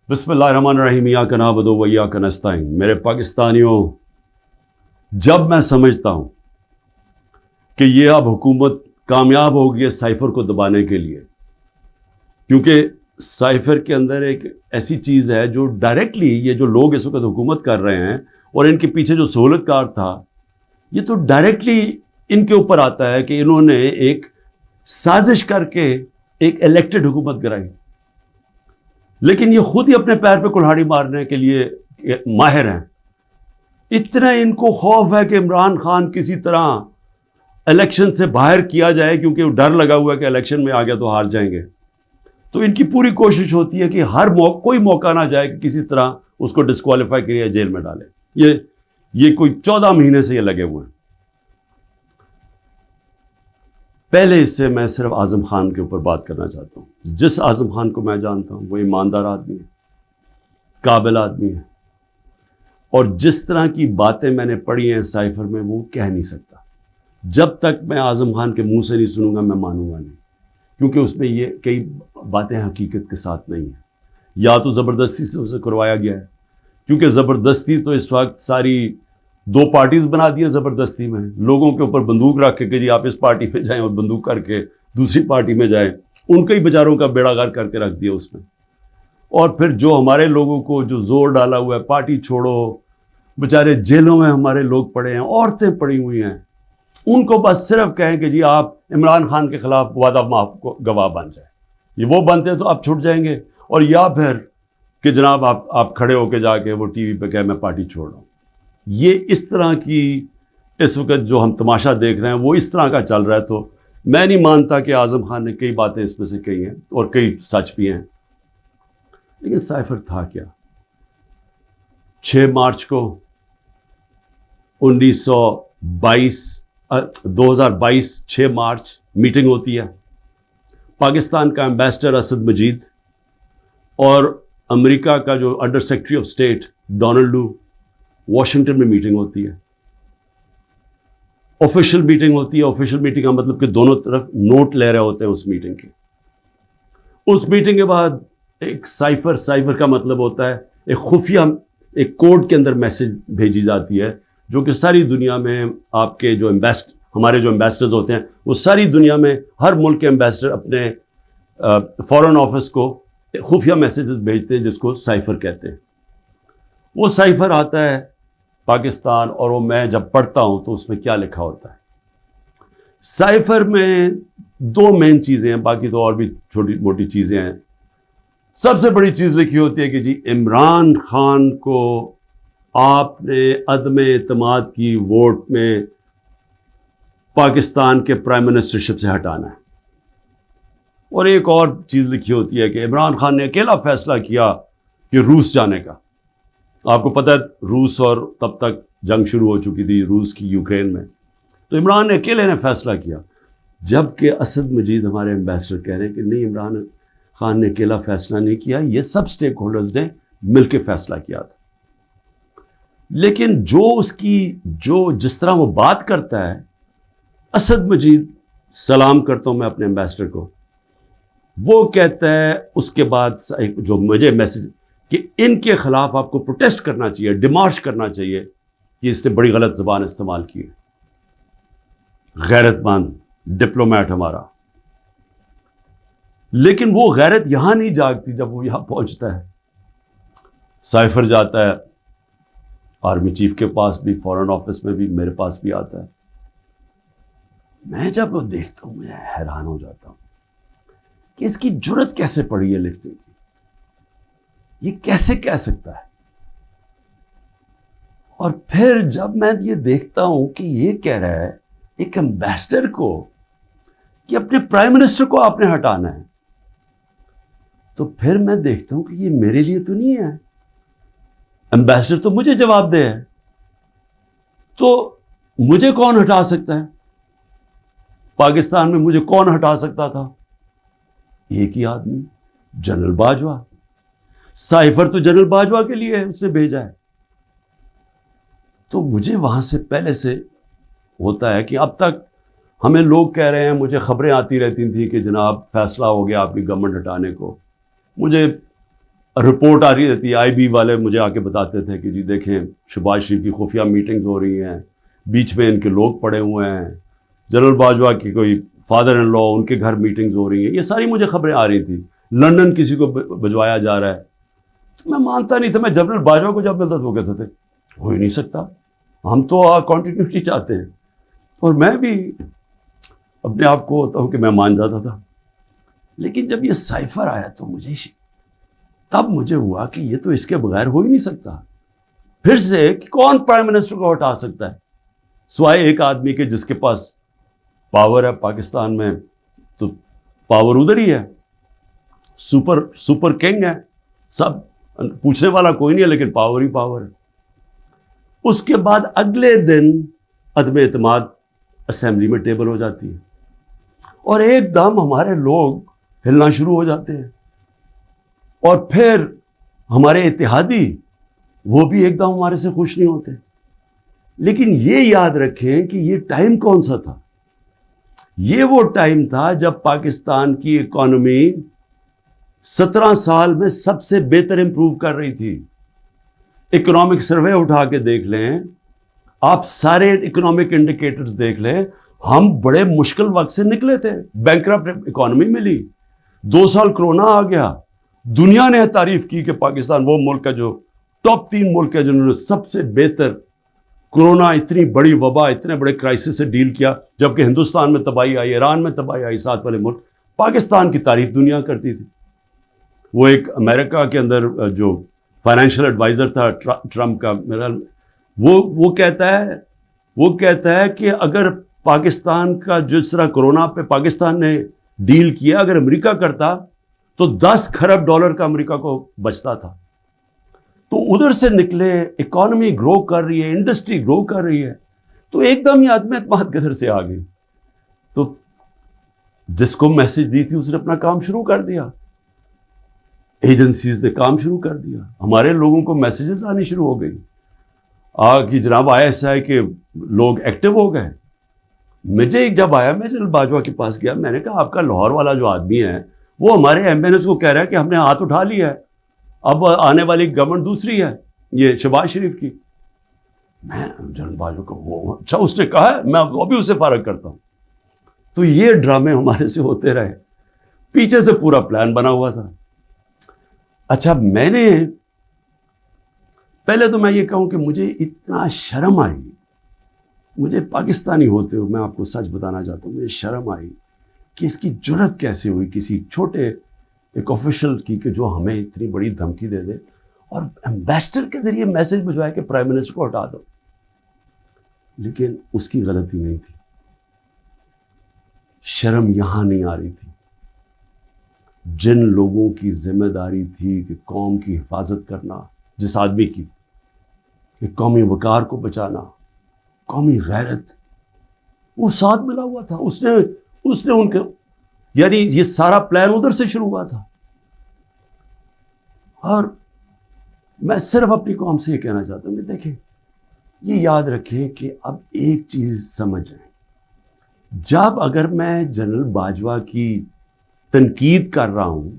बिस्मिल्लाहिर्रहमानिर्रहीम इय्याका नअबुदु व इय्याका नस्तईन। मेरे पाकिस्तानियों, जब मैं समझता हूँ कि ये अब हुकूमत कामयाब होगी है साइफर को दबाने के लिए, क्योंकि साइफर के अंदर एक ऐसी चीज़ है जो डायरेक्टली ये जो लोग इस वक्त हुकूमत कर रहे हैं और इनके पीछे जो सहूलतकार था, ये तो डायरेक्टली इनके ऊपर आता है कि इन्होंने एक साजिश करके एक इलेक्टेड हुकूमत गिराई, लेकिन ये खुद ही अपने पैर पे कुल्हाड़ी मारने के लिए माहिर हैं। इतना इनको खौफ है कि इमरान खान किसी तरह इलेक्शन से बाहर किया जाए, क्योंकि डर लगा हुआ है कि इलेक्शन में आ गया तो हार जाएंगे। तो इनकी पूरी कोशिश होती है कि कोई मौका ना जाए कि किसी तरह उसको डिस्क्वालीफाई करिए, जेल में डाले। ये कोई 14 महीने से ये लगे हुए हैं। पहले इससे मैं सिर्फ आज़म खान के ऊपर बात करना चाहता हूँ। जिस आज़म खान को मैं जानता हूँ वो ईमानदार आदमी है, काबिल आदमी है, और जिस तरह की बातें मैंने पढ़ी हैं साइफर में वो कह नहीं सकता। जब तक मैं आज़म खान के मुंह से नहीं सुनूंगा मैं मानूंगा नहीं, क्योंकि उसमें ये कई बातें हकीकत के साथ नहीं हैं। या तो ज़बरदस्ती से उसे करवाया गया है, क्योंकि ज़बरदस्ती तो इस वक्त सारी 2 पार्टीज बना दी है। ज़बरदस्ती में लोगों के ऊपर बंदूक रख के कि जी आप इस पार्टी में जाएं और बंदूक करके दूसरी पार्टी में जाएं, उनके ही बेचारों का बेड़ा गर्क करके रख दिया उसमें। और फिर जो हमारे लोगों को जो जोर डाला हुआ है पार्टी छोड़ो, बेचारे जेलों में हमारे लोग पड़े हैं, औरतें पड़ी हुई हैं, उनको बस सिर्फ कहें कि जी आप इमरान खान के खिलाफ वादा माफ को गवाह बन जाए। ये वो बनते हैं तो आप छुट जाएंगे, और या फिर कि जनाब आप खड़े होके जाके वो टीवी पे कहें मैं पार्टी छोड़ रहा हूँ। ये इस तरह की इस वक्त जो हम तमाशा देख रहे हैं वो इस तरह का चल रहा है। तो मैं नहीं मानता कि आज़म खान ने कई बातें इसमें से कही हैं और कई सच भी हैं, लेकिन साइफर था क्या? 6 मार्च को 2022 6 मार्च मीटिंग होती है। पाकिस्तान का एम्बेसडर असद मजीद और अमेरिका का जो under secretary of state Donald लू, वॉशिंगटन में मीटिंग होती है। ऑफिशियल मीटिंग होती है। ऑफिशियल मीटिंग का मतलब कि दोनों तरफ नोट ले रहे होते हैं उस मीटिंग के। उस मीटिंग के बाद एक साइफर का मतलब होता है एक खुफिया, एक कोड के अंदर मैसेज भेजी जाती है, जो कि सारी दुनिया में आपके जो हमारे जो एम्बेसडर्स होते हैं वो सारी दुनिया में हर मुल्क के एम्बेसडर अपने फॉरेन ऑफिस को खुफिया मैसेजेस भेजते हैं, जिसको साइफर कहते हैं। वो साइफर आता है पाकिस्तान, और वो मैं जब पढ़ता हूं तो उसमें क्या लिखा होता है। साइफर में 2 मेन चीज़ें हैं, बाकी तो और भी छोटी मोटी चीज़ें हैं। सबसे बड़ी चीज़ लिखी होती है कि जी इमरान खान को आपने अदम एतमाद की वोट में पाकिस्तान के प्राइम मिनिस्टरशिप से हटाना है। और एक और चीज़ लिखी होती है कि इमरान खान ने अकेला फैसला किया कि रूस जाने का। आपको पता है रूस, और तब तक जंग शुरू हो चुकी थी रूस की यूक्रेन में, तो इमरान ने अकेले ने फैसला किया। जबकि असद मजीद हमारे एम्बेसडर कह रहे हैं कि नहीं, इमरान खान ने अकेला फैसला नहीं किया, ये सब स्टेक होल्डर्स ने मिलकर फैसला किया था। लेकिन जिस तरह वो बात करता है, असद मजीद, सलाम करता हूं मैं अपने एम्बेसडर को, वो कहता है उसके बाद जो मुझे मैसेज कि इनके खिलाफ आपको प्रोटेस्ट करना चाहिए, डिमार्च करना चाहिए कि इसने बड़ी गलत जबान इस्तेमाल की है। गैरतमंद डिप्लोमेट हमारा। लेकिन वो गैरत यहां नहीं जागती जब वो यहां पहुंचता है। साइफर जाता है आर्मी चीफ के पास भी, फॉरेन ऑफिस में भी, मेरे पास भी आता है। मैं जब वो देखता हूं मैं हैरान हो जाता हूं कि इसकी जुर्रत कैसे पड़ी है लिखने की। ये कैसे कह सकता है? और फिर जब मैं ये देखता हूं कि ये कह रहा है एक एम्बेसडर को कि अपने प्राइम मिनिस्टर को आपने हटाना है, तो फिर मैं देखता हूं कि ये मेरे लिए तो नहीं है। एम्बेसडर तो मुझे जवाब दे है, तो मुझे कौन हटा सकता है? पाकिस्तान में मुझे कौन हटा सकता था? एक ही आदमी, जनरल बाजवा। साइफर तो जनरल बाजवा के लिए है, उसने भेजा है। तो मुझे वहां से पहले से होता है कि अब तक हमें लोग कह रहे हैं, मुझे खबरें आती रहती थी कि जनाब फैसला हो गया आपकी गवर्नमेंट हटाने को। मुझे रिपोर्ट आ रही रहती है, आईबी वाले मुझे आके बताते थे कि जी देखें शहबाज शरीफ की खुफिया मीटिंग्स हो रही हैं, बीच में इनके लोग पड़े हुए हैं, जनरल बाजवा की कोई फादर इन लॉ उनके घर मीटिंग्स हो रही हैं, ये सारी मुझे खबरें आ रही थी। लंदन किसी को भिजवाया जा रहा है, तो मैं मानता नहीं था। मैं जनरल बाजवा को जब मिलता तो वो कहते थे हो ही नहीं सकता, हम तो कॉन्टिन्यूटी चाहते हैं। और मैं भी अपने आप को होता हूँ कि मैं मान जाता था। लेकिन जब ये साइफर आया तो तब मुझे हुआ कि ये तो इसके बगैर हो ही नहीं सकता। फिर से कि कौन प्राइम मिनिस्टर को हटा सकता है सिवाय एक आदमी के जिसके पास पावर है पाकिस्तान में, तो पावर उधर ही है, सुपर किंग है, सब पूछने वाला कोई नहीं है, लेकिन पावर ही पावर है। उसके बाद अगले दिन अदम एतमाद असेंबली में टेबल हो जाती है और एकदम हमारे लोग हिलना शुरू हो जाते हैं। और फिर हमारे इत्तेहादी वो भी एकदम हमारे से खुश नहीं होते। लेकिन ये याद रखें कि ये टाइम कौन सा था? ये वो टाइम था जब पाकिस्तान की इकॉनमी 17 साल में सबसे बेहतर इंप्रूव कर रही थी। इकोनॉमिक सर्वे उठा के देख लें आप, सारे इकोनॉमिक इंडिकेटर्स देख लें, हम बड़े मुश्किल वक्त से निकले थे, बैंकरप्ट इकॉनमी मिली, 2 साल कोरोना आ गया। दुनिया ने तारीफ की कि पाकिस्तान वो मुल्क है जो टॉप 3 मुल्क है जिन्होंने सबसे बेहतर कोरोना, इतनी बड़ी वबा, इतने बड़े क्राइसिस से डील किया। जबकि हिंदुस्तान में तबाही आई, ईरान में तबाही आई, साथ वाले मुल्क, पाकिस्तान की तारीफ दुनिया करती थी। वो एक अमेरिका के अंदर जो फाइनेंशियल एडवाइजर था ट्रंप का, मेरा वो कहता है कि अगर पाकिस्तान का जिस तरह कोरोना पे पाकिस्तान ने डील किया, अगर अमेरिका करता तो 10 खरब डॉलर का अमेरिका को बचता था। तो उधर से निकले, इकॉनमी ग्रो कर रही है, इंडस्ट्री ग्रो कर रही है, तो एकदम ही आदमी एतमाद किधर से आ गई। तो जिसको मैसेज दी थी उसने अपना काम शुरू कर दिया, एजेंसीज ने काम शुरू कर दिया, हमारे लोगों को मैसेजेस आनी शुरू हो गई कि जनाब ISI के लोग एक्टिव हो गए। मुझे एक जब आया, मैं जनरल बाजवा के पास गया, मैंने कहा आपका लाहौर वाला जो आदमी है वो हमारे MNS को कह रहा है कि हमने हाथ उठा लिया है, अब आने वाली गवर्नमेंट दूसरी है, ये शहबाज शरीफ की। मैं जनरल बाजवा को वो अच्छा उसने कहा है, मैं अभी उससे फारग करता हूं। तो ये ड्रामे हमारे से होते रहे, पीछे से पूरा प्लान बना हुआ था। अच्छा, पहले तो मैं ये कहूं कि मुझे इतना शर्म आई, मुझे पाकिस्तानी होते हुए मैं आपको सच बताना चाहता हूं, मुझे शर्म आई कि इसकी जुर्रत कैसे हुई किसी छोटे एक ऑफिशियल की कि जो हमें इतनी बड़ी धमकी दे दे और एम्बेसडर के जरिए मैसेज भिजवाए कि प्राइम मिनिस्टर को हटा दो। लेकिन उसकी गलती नहीं थी, शर्म यहां नहीं आ रही थी। जिन लोगों की जिम्मेदारी थी कि कौम की हिफाजत करना, जिस आदमी की कि कौमी वकार को बचाना, कौमी गैरत, वो साथ मिला हुआ था। उसने उनके, यानी ये सारा प्लान उधर से शुरू हुआ था। और मैं सिर्फ अपनी कौम से ये कहना चाहता हूं कि देखें, ये याद रखें कि अब एक चीज समझें, जब अगर मैं जनरल बाजवा की तनकीद कर रहा हूं,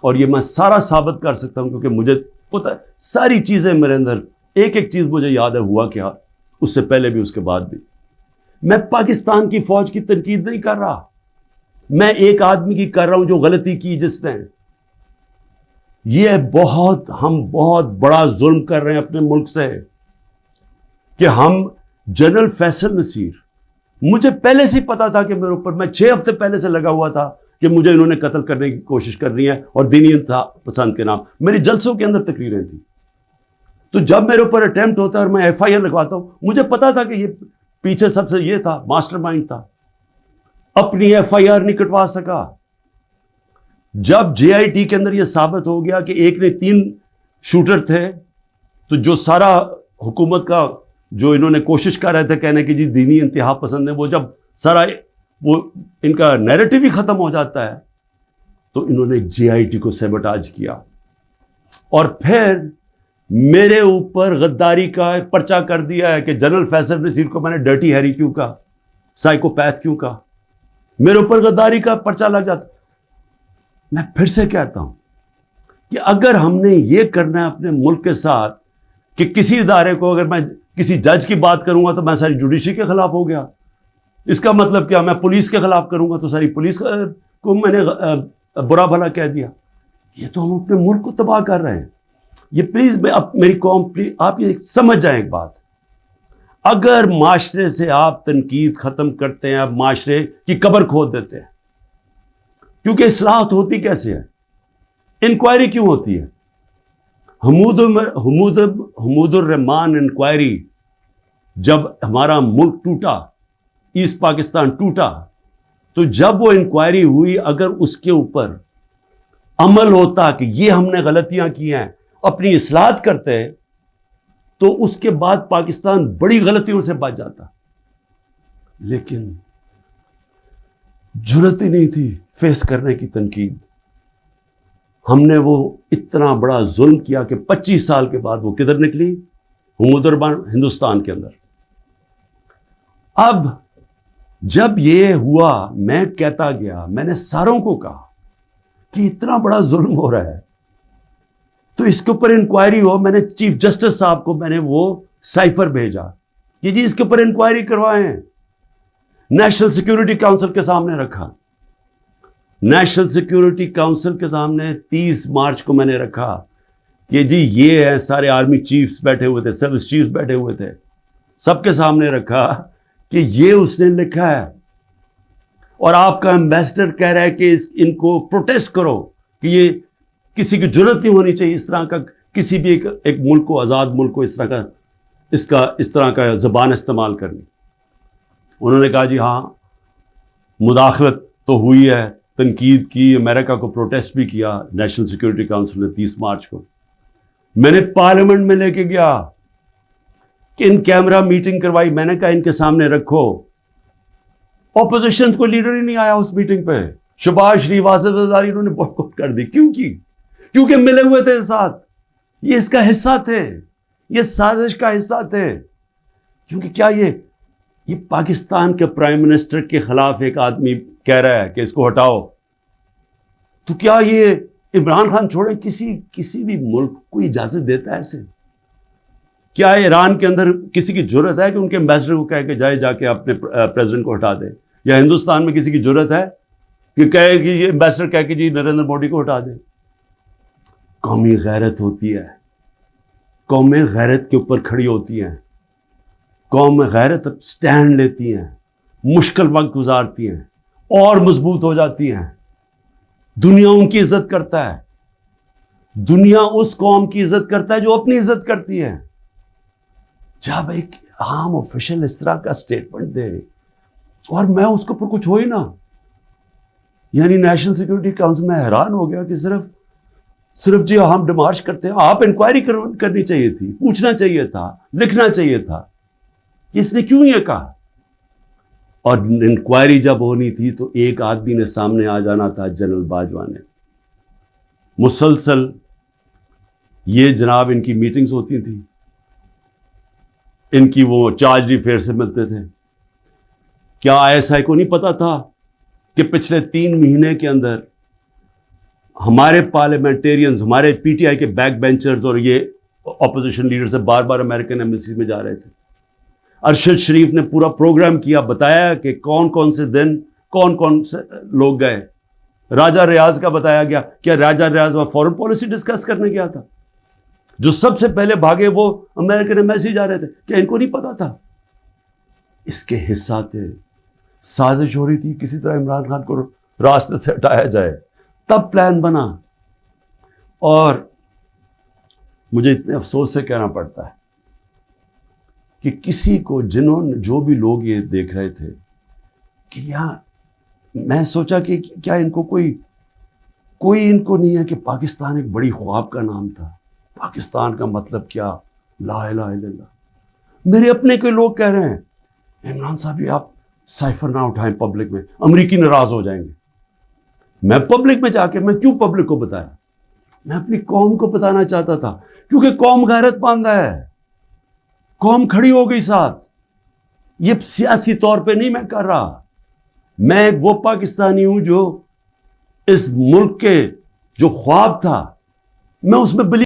और ये मैं सारा साबित कर सकता हूं क्योंकि मुझे पता है सारी चीजें मेरे अंदर, एक एक चीज मुझे याद है हुआ क्या, उससे पहले भी उसके बाद भी। मैं पाकिस्तान की फौज की तनकीद नहीं कर रहा, मैं एक आदमी की कर रहा हूं जो गलती की जिसने। हम बहुत बड़ा जुल्म कर रहे हैं अपने मुल्क से कि हम जनरल फैसल नसीर, मुझे पहले से पता था कि मेरे ऊपर, मैं 6 हफ्ते पहले से लगा हुआ था कि मुझे इन्होंने कत्ल करने की कोशिश करनी है और दीनी था पसंद के नाम, मेरी जलसों के अंदर तकरीरें थी। तो जब मेरे ऊपर अटेम्प्ट होता है और मैं FIR लिखवाता हूं, मुझे पता था कि ये पीछे सबसे ये था, मास्टरमाइंड था, अपनी FIR नहीं कटवा सका। जब JIT के अंदर यह साबित हो गया कि एक ने 3 शूटर थे, तो जो सारा हुकूमत का जो इन्होंने कोशिश कर रहे थे कहने की जी दीनी इंतहा पसंद है, वो जब सारा वो इनका नैरेटिव ही खत्म हो जाता है, तो इन्होंने JIT को सैबोटाज किया और फिर मेरे ऊपर गद्दारी का पर्चा कर दिया है कि जनरल फैसल नसीर को मैंने डर्टी हैरी क्यों कहा, साइकोपैथ क्यों कहा, मेरे ऊपर गद्दारी का पर्चा लग जाता। मैं फिर से कहता हूं, कि अगर हमने ये करना है अपने मुल्क के साथ कि किसी इदारे को, अगर मैं किसी जज की बात करूंगा तो मैं सारी जुडिशरी के खिलाफ हो गया, इसका मतलब क्या, मैं पुलिस के खिलाफ करूंगा तो सारी पुलिस को मैंने बुरा भला कह दिया। ये तो हम अपने मुल्क को तबाह कर रहे हैं। ये प्लीज मेरी कौम, प्लीज आप ये समझ जाएं एक बात, अगर माशरे से आप तनकीद खत्म करते हैं, आप माशरे की कब्र खोद देते हैं। क्योंकि इस्लाहत होती कैसे है, इंक्वायरी क्यों होती है? हमूदुर रहमान इंक्वायरी, जब हमारा मुल्क टूटा, ईस्ट पाकिस्तान टूटा, तो जब वो इंक्वायरी हुई, अगर उसके ऊपर अमल होता कि ये हमने गलतियां की हैं, अपनी इस्लाहत करते, तो उसके बाद पाकिस्तान बड़ी गलतियों से बच जाता। लेकिन जुर्रत ही नहीं थी फेस करने की तनकीद। हमने वो इतना बड़ा जुल्म किया कि 25 साल के बाद वो किधर निकली? हुमूदुरबान हिंदुस्तान के अंदर। अब जब ये हुआ, मैं कहता गया, मैंने सारों को कहा कि इतना बड़ा जुल्म हो रहा है तो इसके ऊपर इंक्वायरी हो। मैंने चीफ जस्टिस साहब को मैंने वो साइफर भेजा कि जी इसके ऊपर इंक्वायरी करवाएं। नेशनल सिक्योरिटी काउंसिल के सामने रखा। नेशनल सिक्योरिटी काउंसिल के सामने 30 मार्च को मैंने रखा कि जी ये है, सारे आर्मी चीफ्स बैठे हुए थे, सर्विस चीफ्स बैठे हुए थे, सबके सामने रखा कि ये उसने लिखा है और आपका एम्बेसडर कह रहा है कि इनको प्रोटेस्ट करो कि ये किसी की जरूरत नहीं होनी चाहिए इस तरह का, किसी भी एक मुल्क को, आज़ाद मुल्क को इस तरह का ज़बान इस्तेमाल करनी। उन्होंने कहा जी हाँ, मुदाखलत तो हुई है, तनकीद की, अमेरिका को प्रोटेस्ट भी किया नेशनल सिक्योरिटी काउंसिल ने 30 मार्च को। मैंने पार्लियामेंट में लेके गया कि इन कैमरा मीटिंग करवाई, मैंने कहा इनके सामने रखो। ऑपोजिशन को लीडर ही नहीं आया उस मीटिंग पे। शहबाज शरीफ, आसिफ ज़रदारी, इन्होंने बॉयकॉट कर दी। क्यों की? क्योंकि मिले हुए थे साथ, ये इसका हिस्सा थे, ये साजिश का हिस्सा थे। क्योंकि क्या ये पाकिस्तान के प्राइम मिनिस्टर के खिलाफ एक आदमी कह रहा है कि इसको हटाओ, तो क्या ये इमरान खान छोड़े किसी भी मुल्क को इजाजत देता है ऐसे? क्या ईरान के अंदर किसी की जरूरत है कि उनके एम्बेसडर को कह के जाके अपने प्रेसिडेंट को हटा दे? या हिंदुस्तान में किसी की जरूरत है कि कहे कि ये एम्बेसडर कह के जी नरेंद्र मोदी को हटा दे? कौमी गैरत होती है, कौमें गैरत के ऊपर खड़ी होती हैं, कौम गैरत स्टैंड लेती हैं, मुश्किल वक्त गुजारती हैं और मजबूत हो जाती हैं। दुनिया उनकी इज्जत करता है, दुनिया उस कौम की इज्जत करता है जो अपनी इज्जत करती है। जब एक आम ऑफिशियल इस तरह का स्टेटमेंट दे और मैं उसके ऊपर कुछ हो ही ना, यानी नेशनल सिक्योरिटी काउंसिल में हैरान हो गया कि सिर्फ जी हम डिमार्च करते हैं। आप इंक्वायरी करनी चाहिए थी, पूछना चाहिए था, लिखना चाहिए था कि इसने क्यों ये कहा। और इंक्वायरी जब होनी थी तो एक आदमी ने सामने आ जाना था, जनरल बाजवा ने। मुसलसल ये जनाब इनकी मीटिंग्स होती थी, इनकी वो चार्ज रिफेयर से मिलते थे। क्या आईएसआई को नहीं पता था कि पिछले 3 महीने के अंदर हमारे पार्लियामेंटेरियंस, हमारे पीटीआई के बैक बेंचर्स और ये ऑपोजिशन लीडर से बार बार अमेरिकन एम्बेसी में जा रहे थे। अरशद शरीफ ने पूरा प्रोग्राम किया, बताया कि कौन कौन से दिन कौन कौन से लोग गए। राजा रियाज का बताया गया, क्या राजा रियाज वहां फॉरेन पॉलिसी डिस्कस करने गया था? जो सबसे पहले भागे वो अमेरिकन एम्बेसी जा रहे थे। क्या इनको नहीं पता था? इसके हिस्सा थे, साजिश हो रही थी किसी तरह इमरान खान को रास्ते से हटाया जाए, तब प्लान बना। और मुझे इतने अफसोस से कहना पड़ता है कि किसी को, जो भी लोग ये देख रहे थे कि यार, मैं सोचा कि क्या इनको कोई इनको नहीं है कि पाकिस्तान एक बड़ी ख्वाब का नाम था। पाकिस्तान का मतलब क्या? ला इलाहा इल्लल्लाह। मेरे अपने के लोग कह रहे हैं इमरान साहब ये आप साइफर ना उठाएं पब्लिक में, अमरीकी नाराज हो जाएंगे। मैं पब्लिक में जाके, मैं क्यों पब्लिक को बताया? मैं अपनी कौम को बताना चाहता था, क्योंकि कौम गैरतमंद है, कौम खड़ी हो गई साथ। ये सियासी तौर पे नहीं मैं कर रहा, मैं वो पाकिस्तानी हूं जो इस मुल्क के जो ख्वाब था मैं उसमें बिलीव